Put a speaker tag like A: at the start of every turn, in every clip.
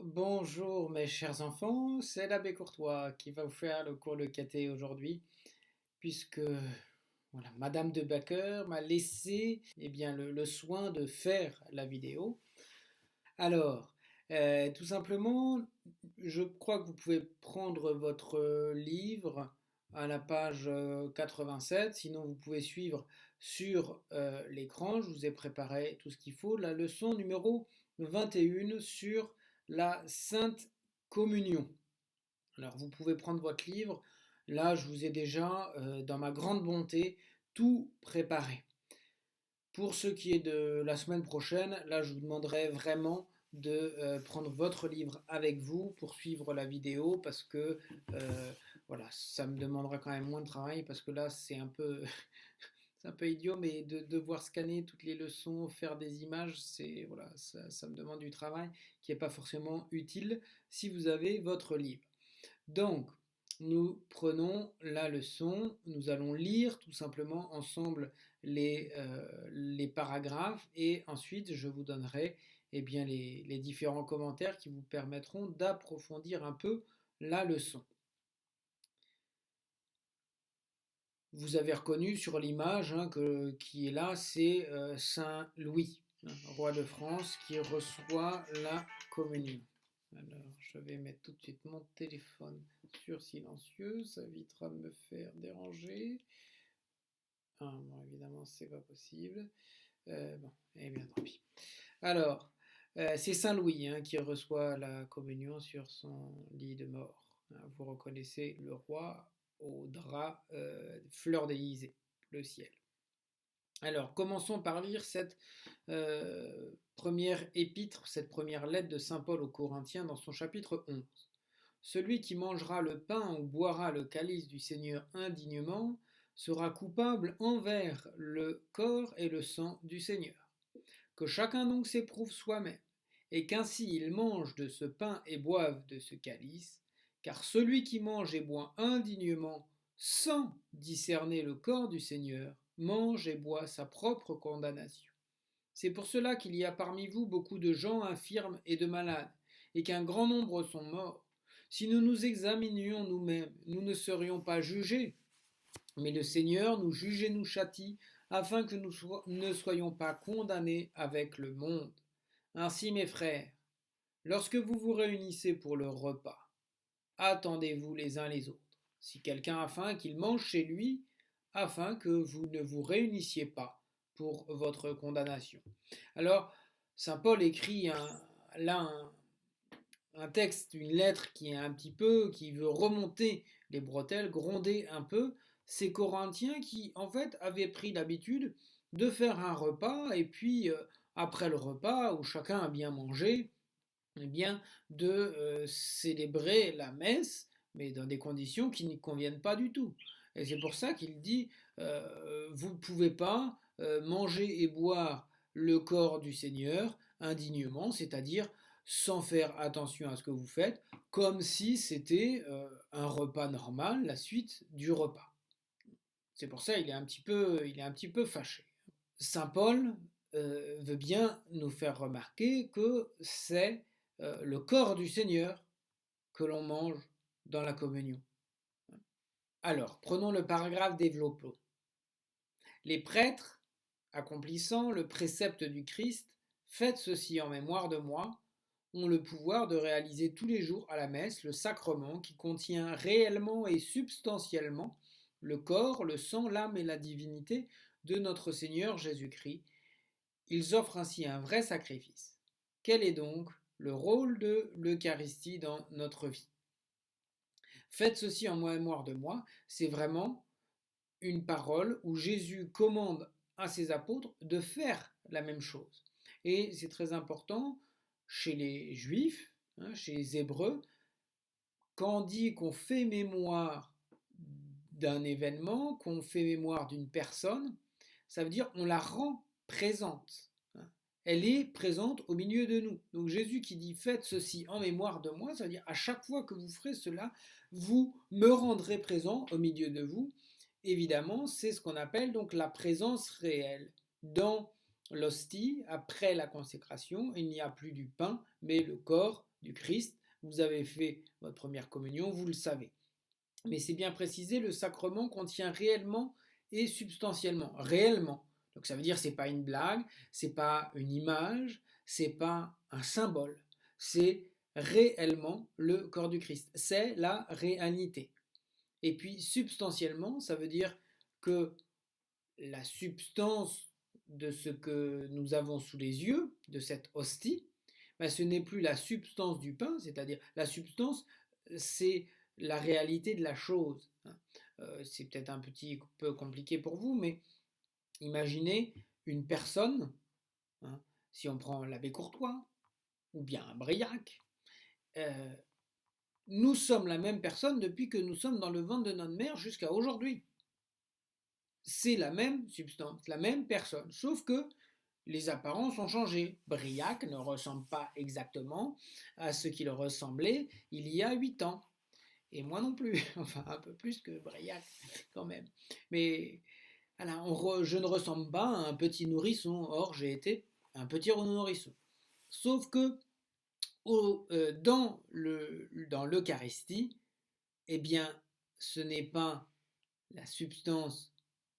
A: Bonjour mes chers enfants, c'est l'abbé Courtois qui va vous faire le cours de caté aujourd'hui, puisque voilà, Madame de Backer m'a laissé le soin de faire la vidéo. Alors, tout simplement, je crois que vous pouvez prendre votre livre à la page 87, sinon vous pouvez suivre sur l'écran. Je vous ai préparé tout ce qu'il faut. La leçon numéro 21 sur la Sainte Communion. Alors, vous pouvez prendre votre livre. Là, je vous ai déjà, dans ma grande bonté, tout préparé. Pour ce qui est de la semaine prochaine, là, je vous demanderai vraiment de prendre votre livre avec vous pour suivre la vidéo parce que voilà, ça me demandera quand même moins de travail parce que là, c'est un peu, c'est un peu idiot, mais de devoir scanner toutes les leçons, faire des images, c'est voilà, ça me demande du travail qui n'est pas forcément utile si vous avez votre livre. Donc, nous prenons la leçon, nous allons lire tout simplement ensemble les paragraphes et ensuite je vous donnerai les différents commentaires qui vous permettront d'approfondir un peu la leçon. Vous avez reconnu sur l'image qui est là, c'est Saint Louis, roi de France, qui reçoit la communion. Alors, je vais mettre tout de suite mon téléphone sur silencieux, ça évitera de me faire déranger. Ah, bon, évidemment, c'est pas possible. Bon, eh bien, tant pis. Alors, c'est Saint Louis qui reçoit la communion sur son lit de mort. Vous reconnaissez le roi au drap fleur d'Élysée, le ciel. Alors, commençons par lire cette première épître, cette première lettre de Saint Paul aux Corinthiens dans son chapitre 11. Celui qui mangera le pain ou boira le calice du Seigneur indignement sera coupable envers le corps et le sang du Seigneur. Que chacun donc s'éprouve soi-même, et qu'ainsi il mange de ce pain et boive de ce calice, car celui qui mange et boit indignement sans discerner le corps du Seigneur mange et boit sa propre condamnation. C'est pour cela qu'il y a parmi vous beaucoup de gens infirmes et de malades, et qu'un grand nombre sont morts. Si nous nous examinions nous-mêmes, nous ne serions pas jugés, mais le Seigneur nous juge et nous châtie, afin que nous ne soyons pas condamnés avec le monde. Ainsi, mes frères, lorsque vous vous réunissez pour le repas, attendez-vous les uns les autres. Si quelqu'un a faim, qu'il mange chez lui, afin que vous ne vous réunissiez pas pour votre condamnation. Alors, Saint Paul écrit un texte, une lettre qui est un petit peu, qui veut remonter les bretelles, gronder un peu ces Corinthiens qui, en fait, avaient pris l'habitude de faire un repas et puis, après le repas, où chacun a bien mangé, eh bien, de célébrer la messe, mais dans des conditions qui ne conviennent pas du tout. Et c'est pour ça qu'il dit, vous ne pouvez pas manger et boire le corps du Seigneur indignement, c'est-à-dire sans faire attention à ce que vous faites, comme si c'était un repas normal, la suite du repas. C'est pour ça qu'il est un petit peu fâché. Saint Paul veut bien nous faire remarquer que c'est le corps du Seigneur que l'on mange dans la communion. Alors, prenons le paragraphe développé. Les prêtres, accomplissant le précepte du Christ, faites ceci en mémoire de moi, ont le pouvoir de réaliser tous les jours à la messe le sacrement qui contient réellement et substantiellement le corps, le sang, l'âme et la divinité de notre Seigneur Jésus-Christ. Ils offrent ainsi un vrai sacrifice. Quel est donc le rôle de l'Eucharistie dans notre vie? Faites ceci en mémoire de moi, c'est vraiment une parole où Jésus commande à ses apôtres de faire la même chose. Et c'est très important chez les Juifs, chez les Hébreux, quand on dit qu'on fait mémoire d'un événement, qu'on fait mémoire d'une personne, ça veut dire on la rend présente. Elle est présente au milieu de nous. Donc Jésus qui dit faites ceci en mémoire de moi, ça veut dire à chaque fois que vous ferez cela, vous me rendrez présent au milieu de vous. Évidemment, c'est ce qu'on appelle donc la présence réelle. Dans l'hostie, après la consécration, il n'y a plus du pain, mais le corps du Christ. Vous avez fait votre première communion, vous le savez. Mais c'est bien précisé, le sacrement contient réellement et substantiellement. Réellement. Donc ça veut dire que ce n'est pas une blague, c'est pas une image, c'est pas un symbole. C'est réellement le corps du Christ. C'est la réalité. Et puis substantiellement, ça veut dire que la substance de ce que nous avons sous les yeux, de cette hostie, ben, ce n'est plus la substance du pain, c'est-à-dire la substance, c'est la réalité de la chose. C'est peut-être un petit peu compliqué pour vous, mais imaginez une personne, hein, si on prend l'abbé Courtois, ou bien Briac, euh, nous sommes la même personne depuis que nous sommes dans le ventre de notre mère jusqu'à aujourd'hui. C'est la même substance, la même personne, sauf que les apparences ont changé. Briac ne ressemble pas exactement à ce qu'il ressemblait il y a 8 ans. Et moi non plus, enfin un peu plus que Briac quand même. Mais voilà, je ne ressemble pas à un petit nourrisson, or j'ai été un petit nourrisson. Sauf que dans l'Eucharistie, eh bien, ce n'est pas la substance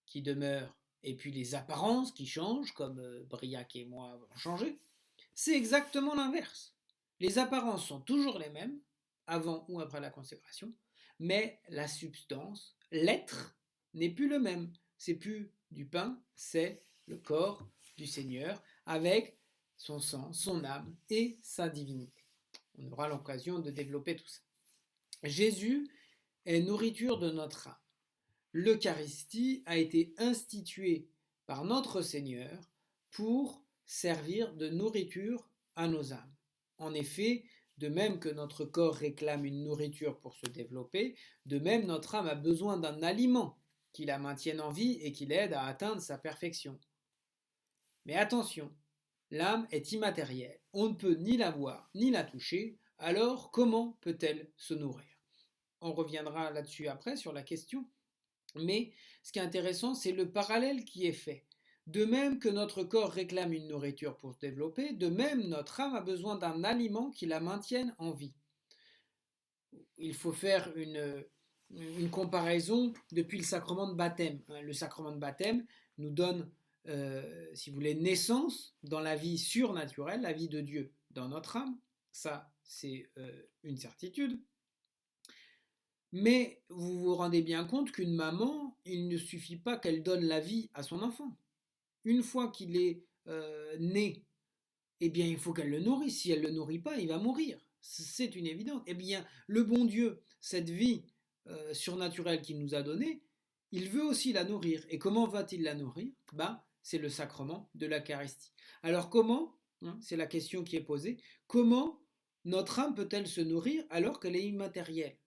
A: qui demeure et puis les apparences qui changent, comme Briac et moi avons changé. C'est exactement l'inverse. Les apparences sont toujours les mêmes, avant ou après la consécration, mais la substance, l'être, n'est plus le même. C'est plus du pain, c'est le corps du Seigneur avec son sang, son âme et sa divinité. On aura l'occasion de développer tout ça. Jésus est nourriture de notre âme. L'Eucharistie a été instituée par notre Seigneur pour servir de nourriture à nos âmes. En effet, de même que notre corps réclame une nourriture pour se développer, de même notre âme a besoin d'un aliment qui la maintienne en vie et qui l'aide à atteindre sa perfection. Mais attention, l'âme est immatérielle, on ne peut ni la voir ni la toucher, alors comment peut-elle se nourrir? On reviendra là-dessus après sur la question. Mais ce qui est intéressant, c'est le parallèle qui est fait. De même que notre corps réclame une nourriture pour se développer, de même notre âme a besoin d'un aliment qui la maintienne en vie. Il faut faire une comparaison depuis le sacrement de baptême. Le sacrement de baptême nous donne, si vous voulez, naissance dans la vie surnaturelle, la vie de Dieu dans notre âme. Ça, c'est une certitude. Mais vous vous rendez bien compte qu'une maman, il ne suffit pas qu'elle donne la vie à son enfant. Une fois qu'il est né, eh bien il faut qu'elle le nourrisse. Si elle ne le nourrit pas, il va mourir. C'est une évidence. Eh bien, le bon Dieu, cette vie surnaturelle qu'il nous a donnée, il veut aussi la nourrir. Et comment va-t-il la nourrir? C'est le sacrement de l'Eucharistie. Alors comment, c'est la question qui est posée, comment notre âme peut-elle se nourrir alors qu'elle est immatérielle?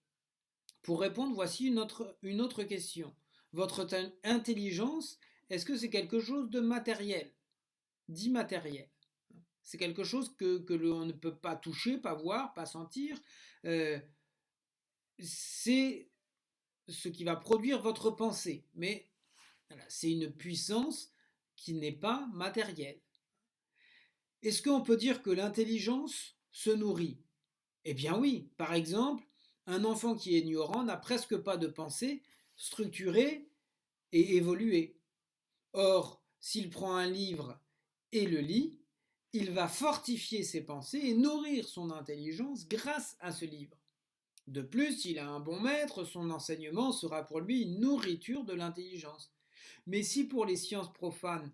A: Pour répondre, voici une autre question. Votre intelligence, est-ce que c'est quelque chose de matériel, d'immatériel? C'est quelque chose que l'on ne peut pas toucher, pas voir, pas sentir. C'est ce qui va produire votre pensée. Mais voilà, c'est une puissance qui n'est pas matérielle. Est-ce qu'on peut dire que l'intelligence se nourrit? Eh bien oui. Par exemple, un enfant qui est ignorant n'a presque pas de pensée structurée et évoluée. Or, s'il prend un livre et le lit, il va fortifier ses pensées et nourrir son intelligence grâce à ce livre. De plus, s'il a un bon maître, son enseignement sera pour lui une nourriture de l'intelligence. Mais si pour les sciences profanes,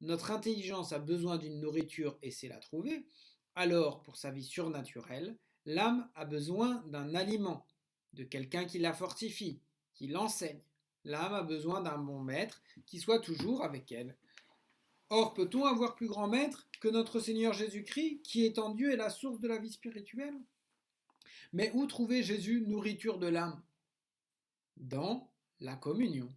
A: notre intelligence a besoin d'une nourriture et sait la trouver, alors pour sa vie surnaturelle, l'âme a besoin d'un aliment, de quelqu'un qui la fortifie, qui l'enseigne. L'âme a besoin d'un bon maître qui soit toujours avec elle. Or, peut-on avoir plus grand maître que notre Seigneur Jésus-Christ, qui étant Dieu est la source de la vie spirituelle? Mais où trouver Jésus, nourriture de l'âme? Dans la communion.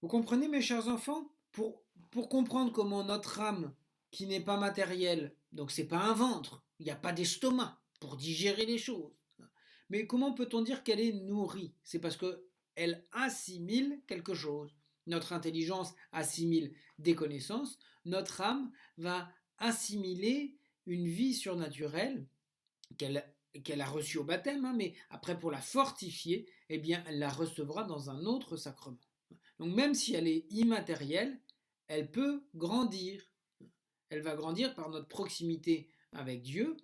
A: Vous comprenez, mes chers enfants? Pour comprendre comment notre âme, qui n'est pas matérielle, donc c'est pas un ventre, il n'y a pas d'estomac pour digérer les choses. Mais comment peut-on dire qu'elle est nourrie? C'est parce qu'elle assimile quelque chose. notre intelligence assimile des connaissances, notre âme va assimiler une vie surnaturelle qu'elle a reçue au baptême, hein, mais après pour la fortifier, eh bien, elle la recevra dans un autre sacrement. Donc même si elle est immatérielle, elle peut grandir. Elle va grandir par notre proximité avec Dieu,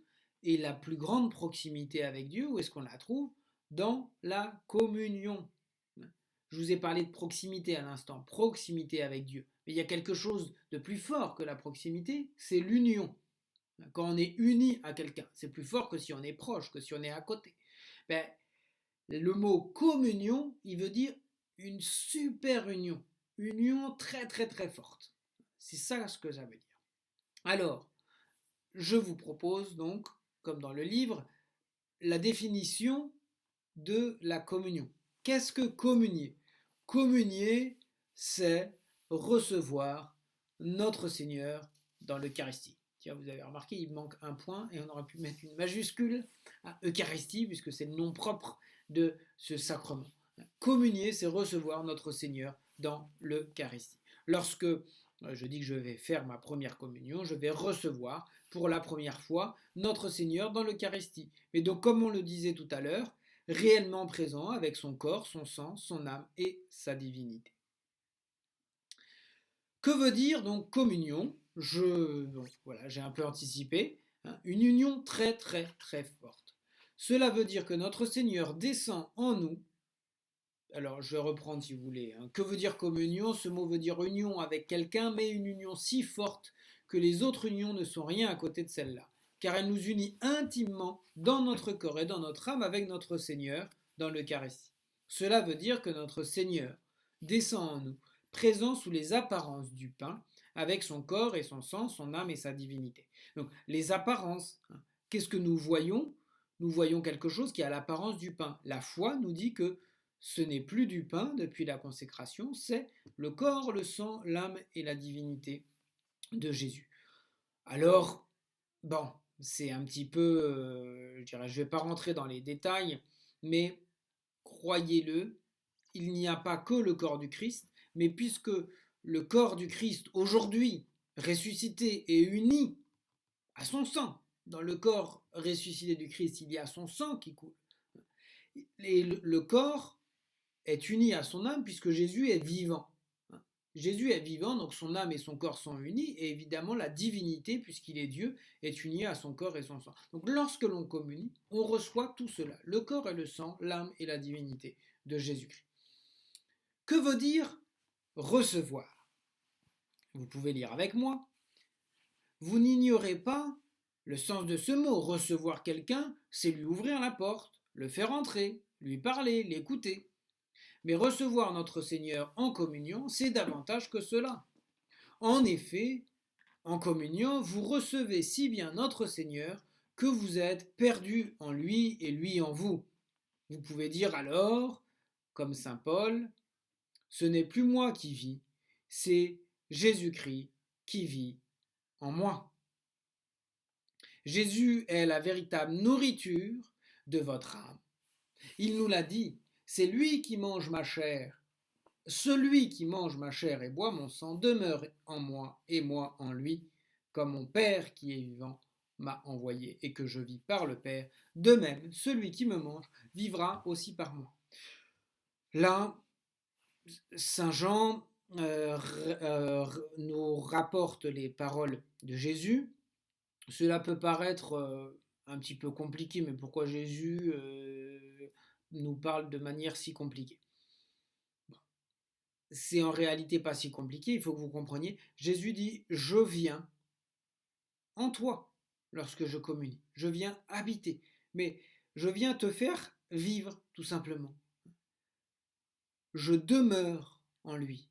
A: et la plus grande proximité avec Dieu, où est-ce qu'on la trouve? Dans la communion. Je vous ai parlé de proximité à l'instant, proximité avec Dieu. Mais il y a quelque chose de plus fort que la proximité, c'est l'union. Quand on est uni à quelqu'un, c'est plus fort que si on est proche, que si on est à côté. Ben, le mot communion, il veut dire une super union, une union très très très forte. C'est ça ce que ça veut dire. Alors, je vous propose donc, comme dans le livre, la définition de la communion. Qu'est-ce que communier? Communier, c'est recevoir notre Seigneur dans l'Eucharistie. Tiens, vous avez remarqué, il manque un point et on aurait pu mettre une majuscule à Eucharistie puisque c'est le nom propre de ce sacrement. Communier, c'est recevoir notre Seigneur dans l'Eucharistie. Lorsque je dis que je vais faire ma première communion, je vais recevoir pour la première fois notre Seigneur dans l'Eucharistie. Mais donc, comme on le disait tout à l'heure, réellement présent avec son corps, son sang, son âme et sa divinité. Que veut dire donc communion? Voilà, j'ai un peu anticipé, hein, une union très très très forte. Cela veut dire que notre Seigneur descend en nous. Alors je vais reprendre si vous voulez. Hein. Que veut dire communion? Ce mot veut dire union avec quelqu'un, mais une union si forte que les autres unions ne sont rien à côté de celle-là, car elle nous unit intimement dans notre corps et dans notre âme avec notre Seigneur dans l'Eucharistie. Cela veut dire que notre Seigneur descend en nous, présent sous les apparences du pain, avec son corps et son sang, son âme et sa divinité. Donc les apparences, hein, qu'est-ce que nous voyons? Nous voyons quelque chose qui a l'apparence du pain. La foi nous dit que ce n'est plus du pain depuis la consécration, c'est le corps, le sang, l'âme et la divinité de Jésus. Alors, bon, c'est un petit peu, je ne vais pas rentrer dans les détails, mais croyez-le, il n'y a pas que le corps du Christ, mais puisque le corps du Christ aujourd'hui ressuscité et uni à son sang, dans le corps ressuscité du Christ, il y a son sang qui coule. Et le corps est uni à son âme puisque Jésus est vivant. Jésus est vivant, donc son âme et son corps sont unis, et évidemment la divinité, puisqu'il est Dieu, est unie à son corps et son sang. Donc lorsque l'on communie, on reçoit tout cela, le corps et le sang, l'âme et la divinité de Jésus-Christ. Que veut dire recevoir? Vous pouvez lire avec moi. Vous n'ignorez pas le sens de ce mot. Recevoir quelqu'un, c'est lui ouvrir la porte, le faire entrer, lui parler, l'écouter. Mais recevoir notre Seigneur en communion, c'est davantage que cela. En effet, en communion, vous recevez si bien notre Seigneur que vous êtes perdu en lui et lui en vous. Vous pouvez dire alors, comme saint Paul, ce n'est plus moi qui vis, c'est Jésus-Christ qui vit en moi. Jésus est la véritable nourriture de votre âme. Il nous l'a dit, c'est lui qui mange ma chair. Celui qui mange ma chair et boit mon sang demeure en moi et moi en lui, comme mon Père qui est vivant m'a envoyé et que je vis par le Père. De même, celui qui me mange vivra aussi par moi. Là, Saint Jean nous rapporte les paroles de Jésus. Cela peut paraître un petit peu compliqué, mais pourquoi Jésus nous parle de manière si compliquée? C'est en réalité pas si compliqué, il faut que vous compreniez. Jésus dit, je viens en toi lorsque je communie. Je viens habiter, mais je viens te faire vivre tout simplement. Je demeure en lui.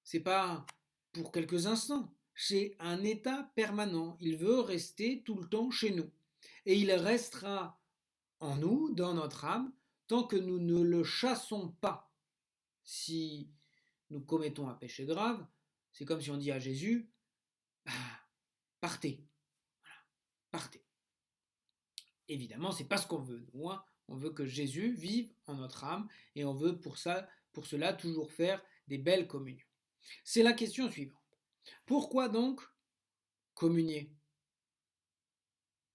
A: C'est pas pour quelques instants, c'est un état permanent. Il veut rester tout le temps chez nous. Et il restera en nous, dans notre âme, tant que nous ne le chassons pas. Si nous commettons un péché grave, c'est comme si on dit à Jésus, partez, voilà, partez. Évidemment, c'est pas ce qu'on veut. Nous, hein. On veut que Jésus vive en notre âme et on veut pour cela toujours faire des belles communions. C'est la question suivante. Pourquoi donc communier?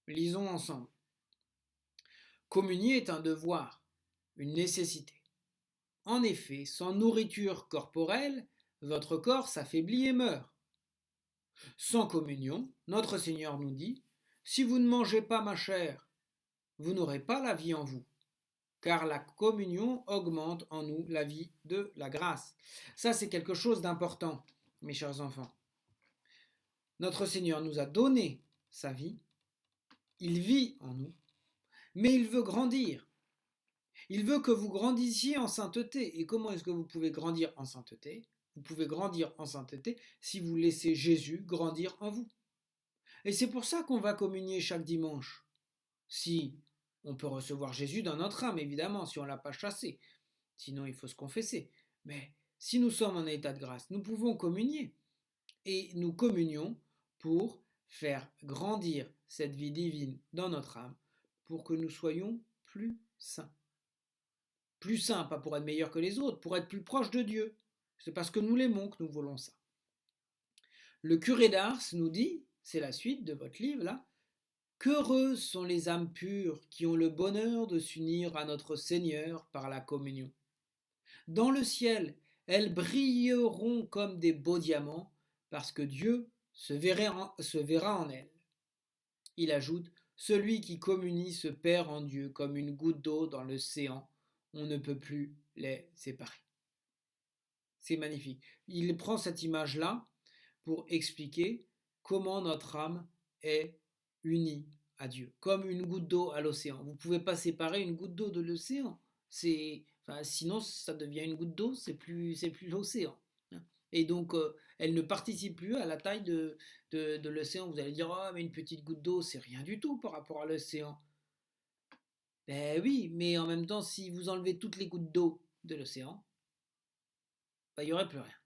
A: Lisons ensemble. Communier est un devoir, une nécessité. En effet, sans nourriture corporelle, votre corps s'affaiblit et meurt. Sans communion, notre Seigneur nous dit, si vous ne mangez pas ma chair, vous n'aurez pas la vie en vous, car la communion augmente en nous la vie de la grâce. Ça, c'est quelque chose d'important, mes chers enfants. Notre Seigneur nous a donné sa vie, il vit en nous, mais il veut grandir. Il veut que vous grandissiez en sainteté. Et comment est-ce que vous pouvez grandir en sainteté? Vous pouvez grandir en sainteté si vous laissez Jésus grandir en vous. Et c'est pour ça qu'on va communier chaque dimanche. Si on peut recevoir Jésus dans notre âme, évidemment, si on ne l'a pas chassé. Sinon, il faut se confesser. Mais si nous sommes en état de grâce, nous pouvons communier. Et nous communions pour faire grandir cette vie divine dans notre âme, pour que nous soyons plus saints. Plus saints, pas pour être meilleurs que les autres, pour être plus proches de Dieu. C'est parce que nous l'aimons que nous voulons ça. Le curé d'Ars nous dit, c'est la suite de votre livre là, qu'heureuses sont les âmes pures qui ont le bonheur de s'unir à notre Seigneur par la communion. Dans le ciel, elles brilleront comme des beaux diamants parce que Dieu se verra en elles. Il ajoute, celui qui communie se perd en Dieu comme une goutte d'eau dans l'océan. On ne peut plus les séparer. C'est magnifique. Il prend cette image-là pour expliquer comment notre âme est unie à Dieu, comme une goutte d'eau à l'océan. Vous ne pouvez pas séparer une goutte d'eau de l'océan. Sinon, ça devient une goutte d'eau, c'est plus l'océan. Et donc, elle ne participe plus à la taille de l'océan. Vous allez dire, oh, mais une petite goutte d'eau, c'est rien du tout par rapport à l'océan. Ben oui, mais en même temps, si vous enlevez toutes les gouttes d'eau de l'océan, ben, il n'y aurait plus rien.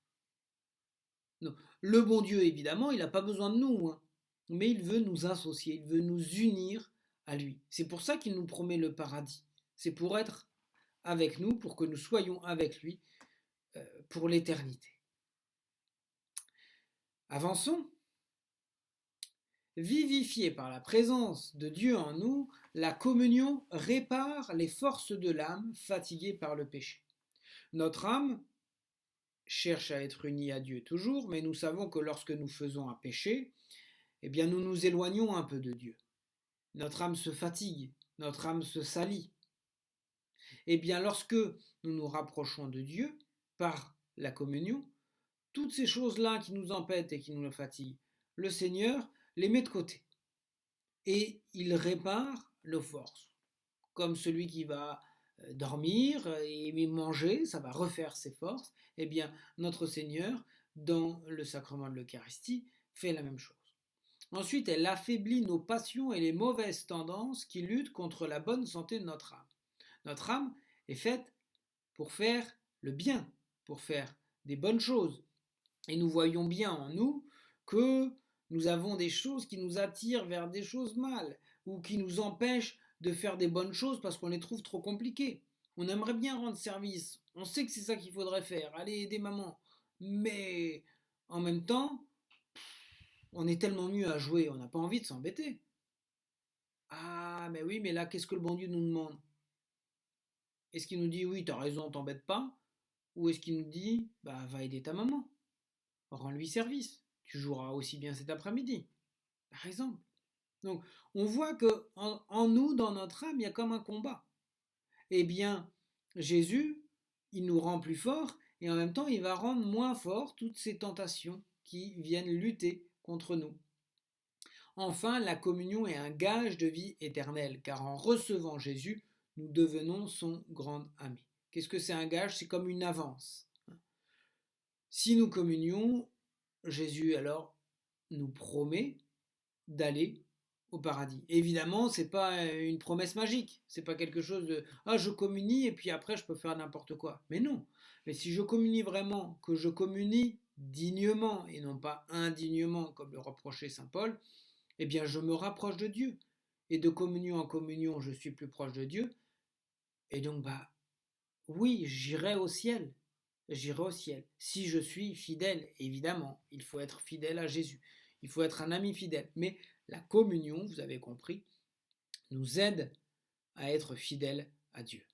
A: Non. Le bon Dieu, évidemment, il n'a pas besoin de nous, hein, mais il veut nous associer, il veut nous unir à lui. C'est pour ça qu'il nous promet le paradis. C'est pour être avec nous, pour que nous soyons avec lui pour l'éternité. Avançons. Vivifiée par la présence de Dieu en nous, la communion répare les forces de l'âme fatiguée par le péché. Notre âme cherche à être unie à Dieu toujours, mais nous savons que lorsque nous faisons un péché, eh bien nous nous éloignons un peu de Dieu. Notre âme se fatigue, notre âme se salit. Eh bien lorsque nous nous rapprochons de Dieu par la communion, toutes ces choses-là qui nous empêtent et qui nous fatiguent, le Seigneur les met de côté. Et il répare nos forces. Comme celui qui va dormir et manger, ça va refaire ses forces. Eh bien, notre Seigneur, dans le sacrement de l'Eucharistie, fait la même chose. Ensuite, elle affaiblit nos passions et les mauvaises tendances qui luttent contre la bonne santé de notre âme. Notre âme est faite pour faire le bien, pour faire des bonnes choses. Et nous voyons bien en nous que nous avons des choses qui nous attirent vers des choses mal, ou qui nous empêchent de faire des bonnes choses parce qu'on les trouve trop compliquées. On aimerait bien rendre service, on sait que c'est ça qu'il faudrait faire, aller aider maman, mais en même temps, on est tellement mieux à jouer, on n'a pas envie de s'embêter. Ah, mais oui, mais là, qu'est-ce que le bon Dieu nous demande? Est-ce qu'il nous dit, oui, t'as raison, t'embête pas? Ou est-ce qu'il nous dit, bah, va aider ta maman, rends-lui service, tu joueras aussi bien cet après-midi, par exemple. Donc, on voit que en nous, dans notre âme, il y a comme un combat. Eh bien, Jésus, il nous rend plus forts et en même temps, il va rendre moins forts toutes ces tentations qui viennent lutter contre nous. Enfin, la communion est un gage de vie éternelle, car en recevant Jésus, nous devenons son grand ami. Qu'est-ce que c'est un gage? C'est comme une avance. Si nous communions, Jésus alors nous promet d'aller au paradis. Évidemment, c'est pas une promesse magique, c'est pas quelque chose de ah je communie et puis après je peux faire n'importe quoi. Mais non. Mais si je communie vraiment, que je communie dignement et non pas indignement comme le reprochait saint Paul, eh bien je me rapproche de Dieu. Et de communion en communion, je suis plus proche de Dieu. Et donc oui, j'irai au ciel. j'irai au ciel. Si je suis fidèle, évidemment, il faut être fidèle à Jésus. Il faut être un ami fidèle. Mais la communion, vous avez compris, nous aide à être fidèle à Dieu.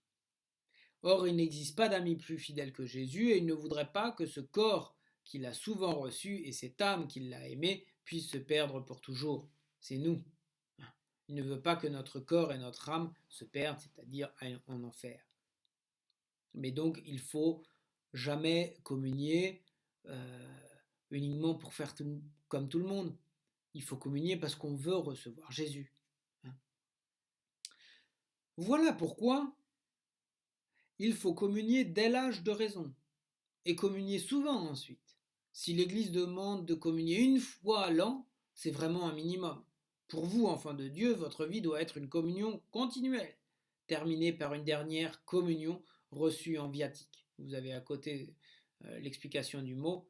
A: Or, il n'existe pas d'ami plus fidèle que Jésus et il ne voudrait pas que ce corps qu'il a souvent reçu et cette âme qu'il a aimée puissent se perdre pour toujours. C'est nous. Il ne veut pas que notre corps et notre âme se perdent, c'est-à-dire en enfer. Mais donc, il faut jamais communier uniquement pour faire comme tout le monde. Il faut communier parce qu'on veut recevoir Jésus. Voilà pourquoi il faut communier dès l'âge de raison et communier souvent ensuite. Si l'Église demande de communier une fois à l'an, c'est vraiment un minimum. Pour vous, enfants de Dieu, votre vie doit être une communion continuelle, terminée par une dernière communion reçue en viatique. Vous avez à côté l'explication du mot.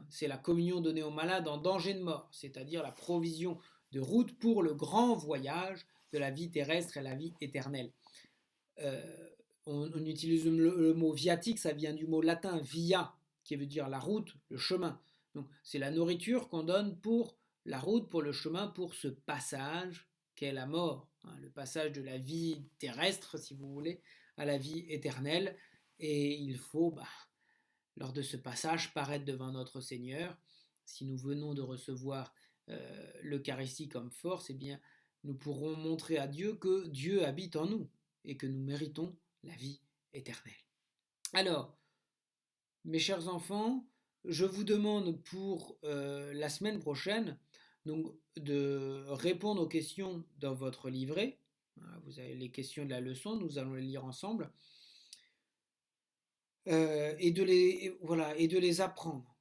A: C'est la communion donnée aux malades en danger de mort, c'est-à-dire la provision de route pour le grand voyage de la vie terrestre et la vie éternelle. On utilise le mot viatique, ça vient du mot latin via, qui veut dire la route, le chemin. Donc c'est la nourriture qu'on donne pour la route, pour le chemin, pour ce passage qu'est la mort, le passage de la vie terrestre, si vous voulez, à la vie éternelle. Et il faut, lors de ce passage, paraître devant notre Seigneur. Si nous venons de recevoir l'Eucharistie comme force, eh bien, nous pourrons montrer à Dieu que Dieu habite en nous et que nous méritons la vie éternelle. Alors, mes chers enfants, je vous demande pour la semaine prochaine donc, de répondre aux questions dans votre livret. Vous avez les questions de la leçon, nous allons les lire ensemble. Et de les apprendre.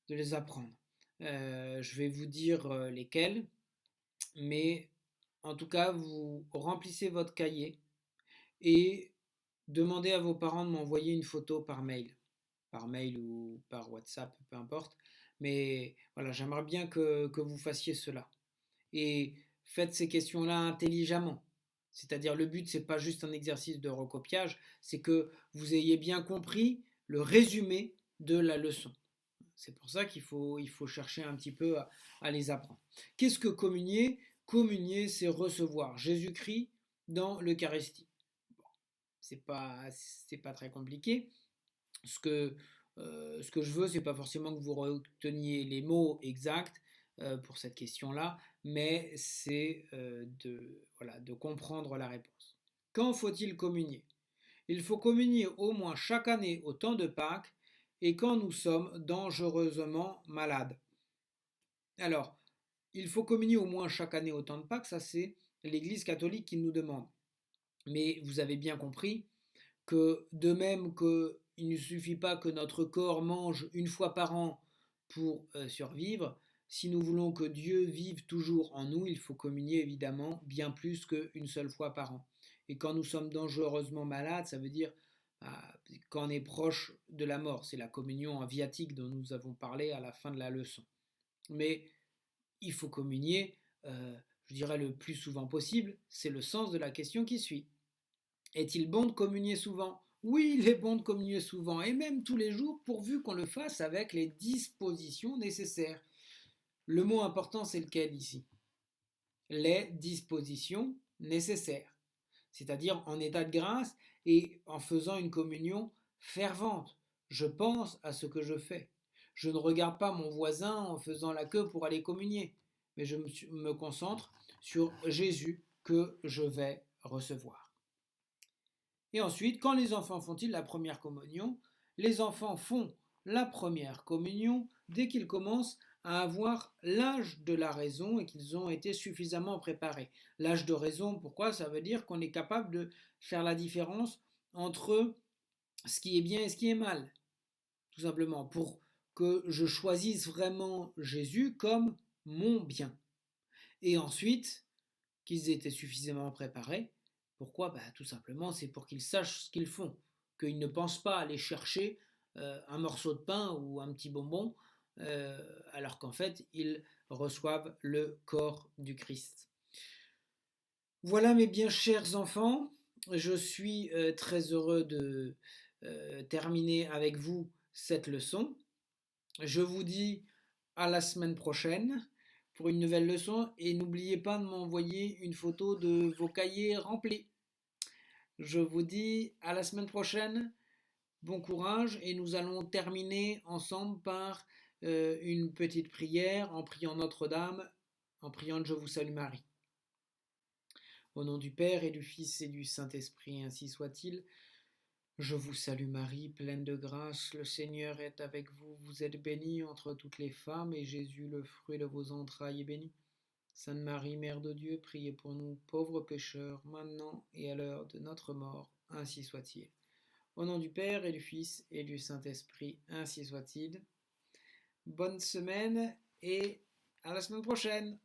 A: De les apprendre. Je vais vous dire lesquels, mais en tout cas, vous remplissez votre cahier et demandez à vos parents de m'envoyer une photo par mail ou par WhatsApp, peu importe. Mais voilà, j'aimerais bien que vous fassiez cela. Et faites ces questions-là intelligemment. C'est-à-dire le but, c'est pas juste un exercice de recopiage, c'est que vous ayez bien compris le résumé de la leçon. C'est pour ça qu'il faut chercher un petit peu à les apprendre. Qu'est-ce que communier? Communier, c'est recevoir Jésus-Christ dans l'Eucharistie. Bon, c'est pas très compliqué. Ce que je veux, c'est pas forcément que vous reteniez les mots exacts pour cette question-là, mais c'est de comprendre la réponse. Quand faut-il communier? Il faut communier au moins chaque année au temps de Pâques et quand nous sommes dangereusement malades. Alors, il faut communier au moins chaque année au temps de Pâques, ça c'est l'Église catholique qui nous demande. Mais vous avez bien compris que de même qu'il ne suffit pas que notre corps mange une fois par an pour survivre, si nous voulons que Dieu vive toujours en nous, il faut communier évidemment bien plus qu'une seule fois par an. Et quand nous sommes dangereusement malades, ça veut dire quand on est proche de la mort. C'est la communion en viatique dont nous avons parlé à la fin de la leçon. Mais il faut communier, je dirais le plus souvent possible, c'est le sens de la question qui suit. Est-il bon de communier souvent? Oui, il est bon de communier souvent, et même tous les jours, pourvu qu'on le fasse avec les dispositions nécessaires. Le mot important, c'est lequel ici? Les dispositions nécessaires, c'est-à-dire en état de grâce et en faisant une communion fervente. Je pense à ce que je fais. Je ne regarde pas mon voisin en faisant la queue pour aller communier, mais je me concentre sur Jésus que je vais recevoir. Et ensuite, quand les enfants font-ils la première communion? Les enfants font la première communion dès qu'ils commencent à avoir l'âge de la raison et qu'ils ont été suffisamment préparés. L'âge de raison, pourquoi? Ça veut dire qu'on est capable de faire la différence entre ce qui est bien et ce qui est mal. Tout simplement, pour que je choisisse vraiment Jésus comme mon bien. Et ensuite, qu'ils étaient suffisamment préparés. Pourquoi? Tout simplement, c'est pour qu'ils sachent ce qu'ils font, qu'ils ne pensent pas aller chercher un morceau de pain ou un petit bonbon, alors qu'en fait, ils reçoivent le corps du Christ. Voilà mes bien chers enfants, je suis très heureux de terminer avec vous cette leçon. Je vous dis à la semaine prochaine pour une nouvelle leçon et n'oubliez pas de m'envoyer une photo de vos cahiers remplis. Je vous dis à la semaine prochaine, bon courage et nous allons terminer ensemble par une petite prière en priant Notre-Dame, en priant Je vous salue Marie. Au nom du Père et du Fils et du Saint-Esprit, ainsi soit-il. Je vous salue Marie, pleine de grâce, le Seigneur est avec vous. Vous êtes bénie entre toutes les femmes, et Jésus, le fruit de vos entrailles, est béni. Sainte Marie, Mère de Dieu, priez pour nous, pauvres pécheurs, maintenant et à l'heure de notre mort, ainsi soit-il. Au nom du Père et du Fils et du Saint-Esprit, ainsi soit-il. Bonne semaine et à la semaine prochaine.